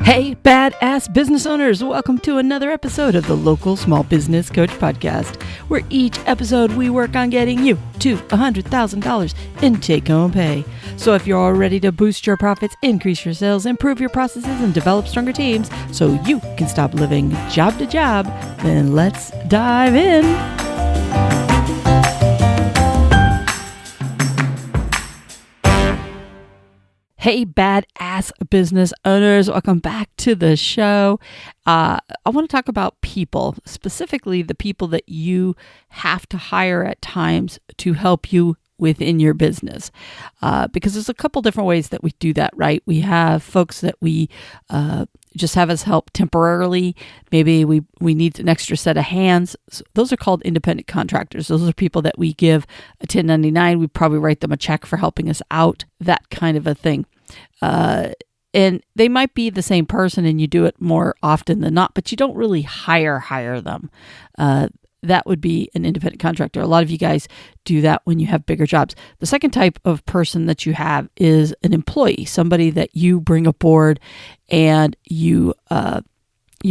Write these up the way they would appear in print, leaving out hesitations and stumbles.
Hey, badass business owners, welcome to another episode of the Local Small Business Coach Podcast, where each episode we work on getting you to $100,000 in take-home pay. So if you're all ready to boost your profits, increase your sales, improve your processes, and develop stronger teams so you can stop living job to job, then let's dive in. Hey, badass business owners, welcome back to the show. I want to talk about people, specifically the people that you have to hire at times to help you within your business. Because there's a couple different ways that we do that, right? We have folks that we just have us help temporarily. Maybe we need an extra set of hands. So those are called independent contractors. Those are people that we give a 1099. We probably write them a check for helping us out, that kind of a thing. And they might be the same person and you do it more often than not, but you don't really hire them. That would be an independent contractor. A lot of you guys do that when you have bigger jobs. The second type of person that you have is an employee, somebody that you bring aboard and you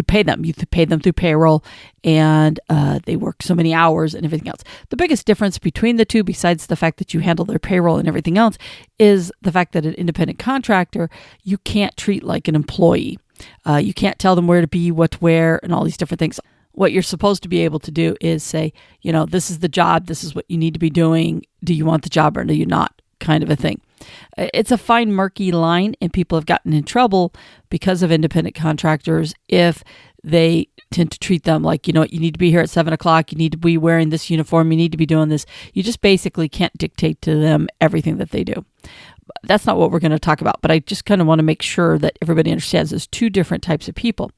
pay them. You pay them through payroll and they work so many hours and everything else. The biggest difference between the two, besides the fact that you handle their payroll and everything else, is the fact that an independent contractor, you can't treat like an employee. You can't tell them where to be, what to wear, and all these different things. What you're supposed to be able to do is say, this is the job, this is what you need to be doing. Do you want the job or do you not? Kind of a thing. It's a fine, murky line, and people have gotten in trouble because of independent contractors if they tend to treat them like, you need to be here at 7:00, you need to be wearing this uniform, you need to be doing this. You just basically can't dictate to them everything that they do. That's not what we're going to talk about, but I just kind of want to make sure that everybody understands there's two different types of people.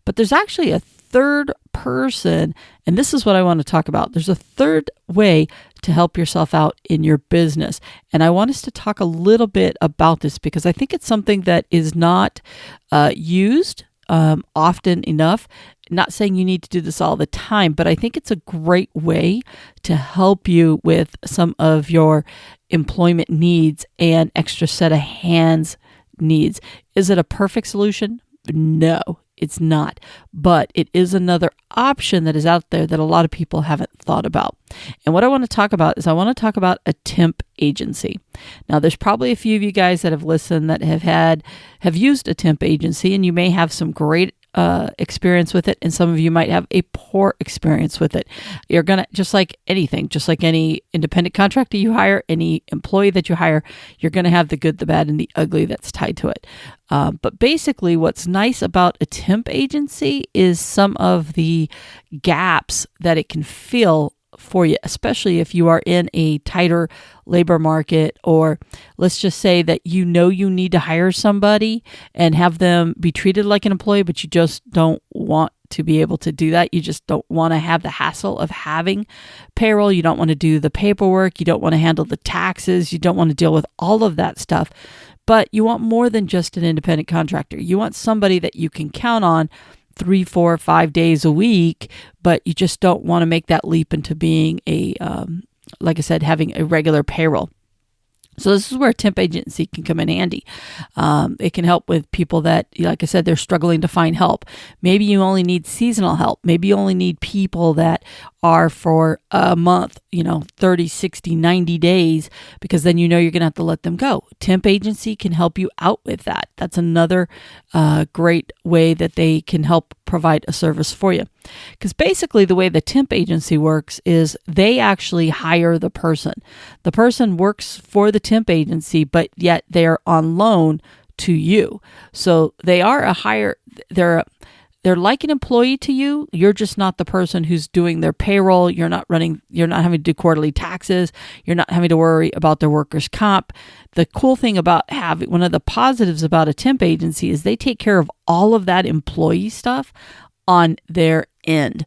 But there's actually a third person, and this is what I want to talk about. There's a third way to help yourself out in your business. And I want us to talk a little bit about this because I think it's something that is not used often enough. Not saying you need to do this all the time, but I think it's a great way to help you with some of your employment needs and extra set of hands needs. Is it a perfect solution? No, it's not. But it is another option that is out there that a lot of people haven't thought about. And what I want to talk about is I want to talk about a temp agency. Now, there's probably a few of you guys that have listened that have used a temp agency, and you may have some great experience with it, and some of you might have a poor experience with it. You're going to, just like anything, just like any independent contractor you hire, any employee that you hire, you're going to have the good, the bad, and the ugly that's tied to it. But basically, what's nice about a temp agency is some of the gaps that it can fill for you, especially if you are in a tighter labor market, or let's just say that you need to hire somebody and have them be treated like an employee, but you just don't want to be able to do that. You just don't want to have the hassle of having payroll. You don't want to do the paperwork. You don't want to handle the taxes. You don't want to deal with all of that stuff. But you want more than just an independent contractor. You want somebody that you can count on 3, 4, 5 days a week, but you just don't want to make that leap into being like I said, having a regular payroll. So this is where a temp agency can come in handy. It can help with people that, like I said, they're struggling to find help. Maybe you only need seasonal help. Maybe you only need people that are for a month, 30, 60, 90 days, because then you're going to have to let them go. Temp agency can help you out with that. That's another great way that they can help provide a service for you. Because basically the way the temp agency works is they actually hire the person. The person works for the temp agency, but yet they're on loan to you. So they are they're like an employee to you. You're just not the person who's doing their payroll. You're not having to do quarterly taxes. You're not having to worry about their workers' comp. The cool thing about one of the positives about a temp agency is they take care of all of that employee stuff on their end,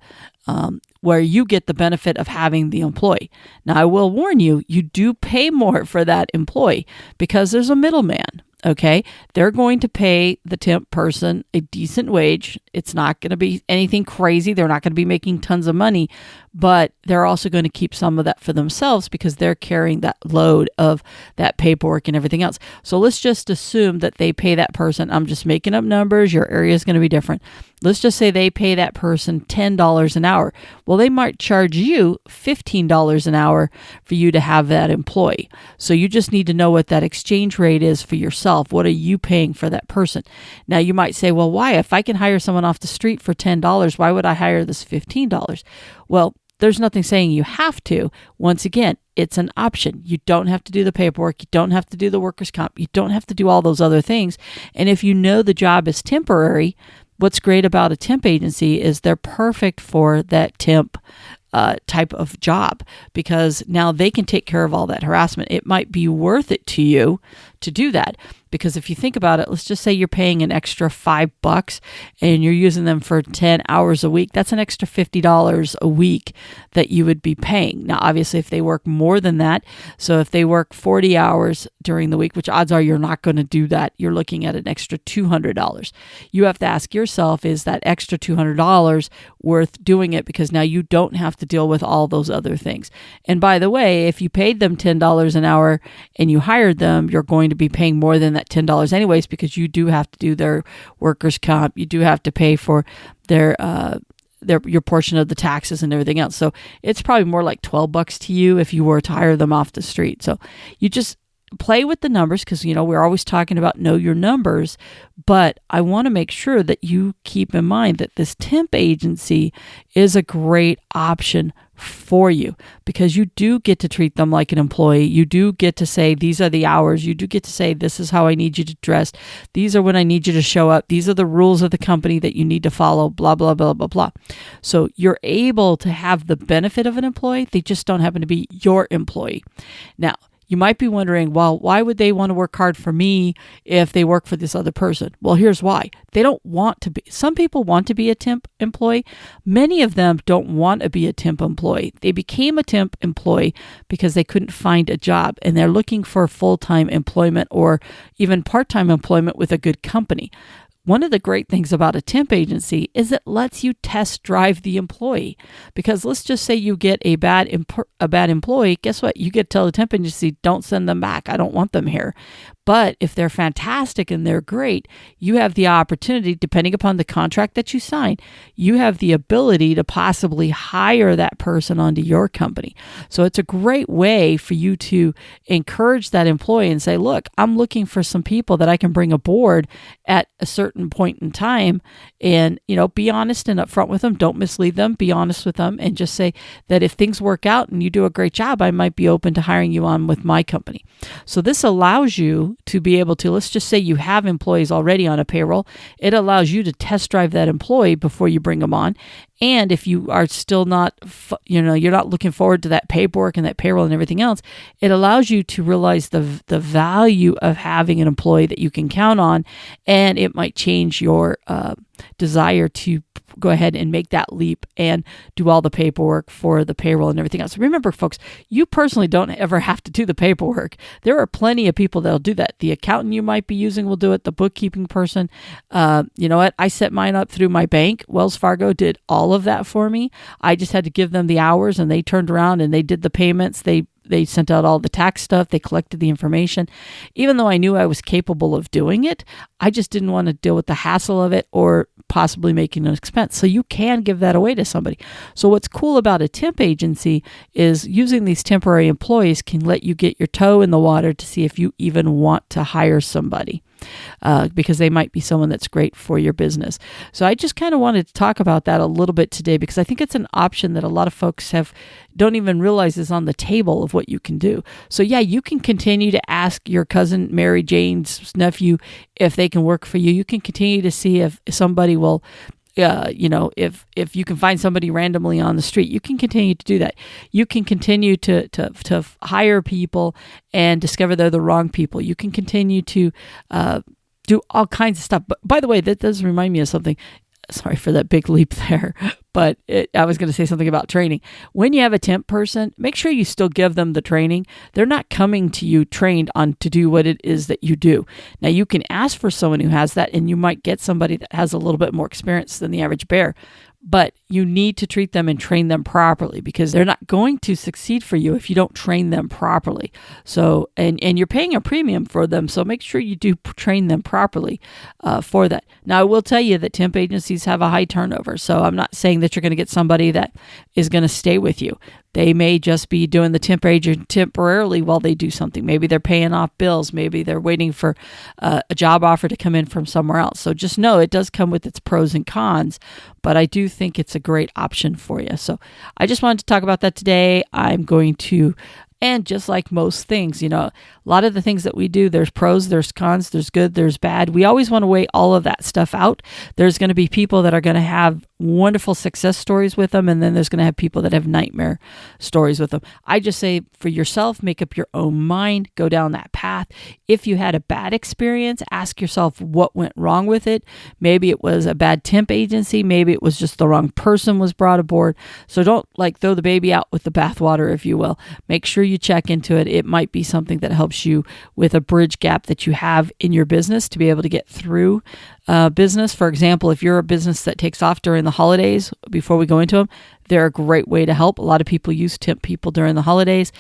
where you get the benefit of having the employee. Now, I will warn you, you do pay more for that employee because there's a middleman. Okay, they're going to pay the temp person a decent wage. It's not going to be anything crazy. They're not going to be making tons of money, but they're also going to keep some of that for themselves because they're carrying that load of that paperwork and everything else. So let's just assume that they pay that person, I'm just making up numbers, your area is going to be different. Let's just say they pay that person $10 an hour. Well, they might charge you $15 an hour for you to have that employee. So you just need to know what that exchange rate is for yourself. What are you paying for that person? Now you might say, well, why? If I can hire someone off the street for $10, why would I hire this $15? Well, there's nothing saying you have to. Once again, it's an option. You don't have to do the paperwork. You don't have to do the workers' comp. You don't have to do all those other things. And if you know the job is temporary, what's great about a temp agency is they're perfect for that temp type of job, because now they can take care of all that harassment. It might be worth it to you to do that, because if you think about it, let's just say you're paying an extra $5 and you're using them for 10 hours a week. That's an extra $50 a week that you would be paying. Now, obviously, if they work more than that, so if they work 40 hours during the week, which odds are you're not going to do that, you're looking at an extra $200. You have to ask yourself, is that extra $200 worth doing it? Because now you don't have to deal with all those other things. And by the way, if you paid them $10 an hour and you hired them, you're going to be paying more than that $10 anyways, because you do have to do their workers' comp. You do have to pay for their your portion of the taxes and everything else. So it's probably more like $12 to you if you were to hire them off the street. So you just play with the numbers, because we're always talking about know your numbers, but I want to make sure that you keep in mind that this temp agency is a great option for you, because you do get to treat them like an employee. You do get to say, these are the hours. You do get to say, this is how I need you to dress. These are when I need you to show up. These are the rules of the company that you need to follow, blah, blah, blah, blah, blah. So you're able to have the benefit of an employee. They just don't happen to be your employee. Now, you might be wondering, well, why would they want to work hard for me if they work for this other person? Well, here's why. They don't want to be. Some people want to be a temp employee. Many of them don't want to be a temp employee. They became a temp employee because they couldn't find a job, and they're looking for full-time employment or even part-time employment with a good company. One of the great things about a temp agency is it lets you test drive the employee, because let's just say you get a bad employee. Guess what? You get to tell the temp agency, don't send them back. I don't want them here. But if they're fantastic and they're great, you have the opportunity, depending upon the contract that you sign, you have the ability to possibly hire that person onto your company. So it's a great way for you to encourage that employee and say, look, I'm looking for some people that I can bring aboard at a certain point in time, and be honest and upfront with them. Don't mislead them. Be honest with them and just say that if things work out and you do a great job, I might be open to hiring you on with my company. So this allows you to be able to, let's just say you have employees already on a payroll. It allows you to test drive that employee before you bring them on. And if you are still not, you're not looking forward to that paperwork and that payroll and everything else, it allows you to realize the value of having an employee that you can count on, and it might change your desire to go ahead and make that leap and do all the paperwork for the payroll and everything else. Remember, folks, you personally don't ever have to do the paperwork. There are plenty of people that'll do that. The accountant you might be using will do it. The bookkeeping person. You know what? I set mine up through my bank. Wells Fargo did all of that for me. I just had to give them the hours, and they turned around and they did the payments. They sent out all the tax stuff. They collected the information. Even though I knew I was capable of doing it, I just didn't want to deal with the hassle of it or possibly making an expense. So you can give that away to somebody. So what's cool about a temp agency is using these temporary employees can let you get your toe in the water to see if you even want to hire somebody. Because they might be someone that's great for your business. So I just kind of wanted to talk about that a little bit today, because I think it's an option that a lot of folks don't even realize is on the table of what you can do. So yeah, you can continue to ask your cousin Mary Jane's nephew if they can work for you. You can continue to see if somebody will if you can find somebody randomly on the street, you can continue to do that. You can continue to hire people and discover they're the wrong people. You can continue to do all kinds of stuff. But by the way, that does remind me of something. Sorry for that big leap there, but I was going to say something about training. When you have a temp person, make sure you still give them the training. They're not coming to you trained on to do what it is that you do. Now, you can ask for someone who has that, and you might get somebody that has a little bit more experience than the average bear. But you need to treat them and train them properly, because they're not going to succeed for you if you don't train them properly. So, and you're paying a premium for them, so make sure you do train them properly for that. Now, I will tell you that temp agencies have a high turnover, so I'm not saying that you're going to get somebody that is going to stay with you. They may just be doing the temp agent temporarily while they do something. Maybe they're paying off bills. Maybe they're waiting for a job offer to come in from somewhere else. So just know it does come with its pros and cons, but I do think it's a great option for you. So I just wanted to talk about that today. I'm going to, and just like most things, a lot of the things that we do, there's pros, there's cons, there's good, there's bad. We always want to weigh all of that stuff out. There's going to be people that are going to have wonderful success stories with them, and then there's going to have people that have nightmare stories with them. I just say for yourself, make up your own mind, go down that path. If you had a bad experience, ask yourself what went wrong with it. Maybe it was a bad temp agency. Maybe it was just the wrong person was brought aboard. So don't throw the baby out with the bathwater, if you will. Make sure you check into it. It might be something that helps you with a bridge gap that you have in your business to be able to get through business. For example, if you're a business that takes off during the holidays, before we go into them, they're a great way to help. A lot of people use temp people during the holidays.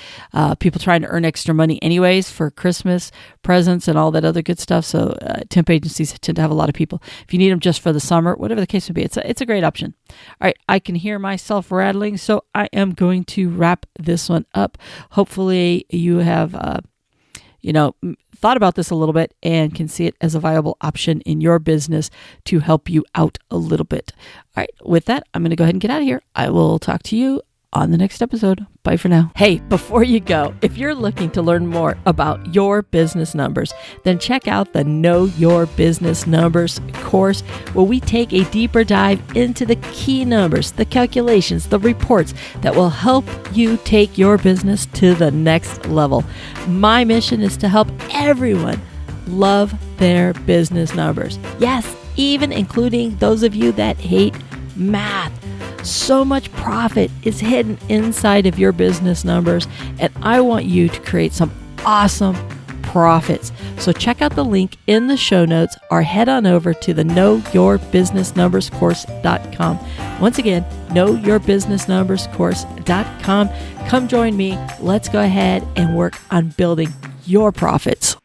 People trying to earn extra money anyways for Christmas presents and all that other good stuff. So temp agencies tend to have a lot of people. If you need them just for the summer, whatever the case would be, it's a great option. All right, I can hear myself rattling, so I am going to wrap this one up. Hopefully you have thought about this a little bit and can see it as a viable option in your business to help you out a little bit. All right, with that, I'm going to go ahead and get out of here. I will talk to you on the next episode. Bye for now. Hey, before you go, if you're looking to learn more about your business numbers, then check out the Know Your Business Numbers course, where we take a deeper dive into the key numbers, the calculations, the reports that will help you take your business to the next level. My mission is to help everyone love their business numbers. Yes, even including those of you that hate math. So much profit is hidden inside of your business numbers, and I want you to create some awesome profits. So check out the link in the show notes or head on over to the knowyourbusinessnumberscourse.com. Once again, knowyourbusinessnumberscourse.com. Come join me. Let's go ahead and work on building your profits.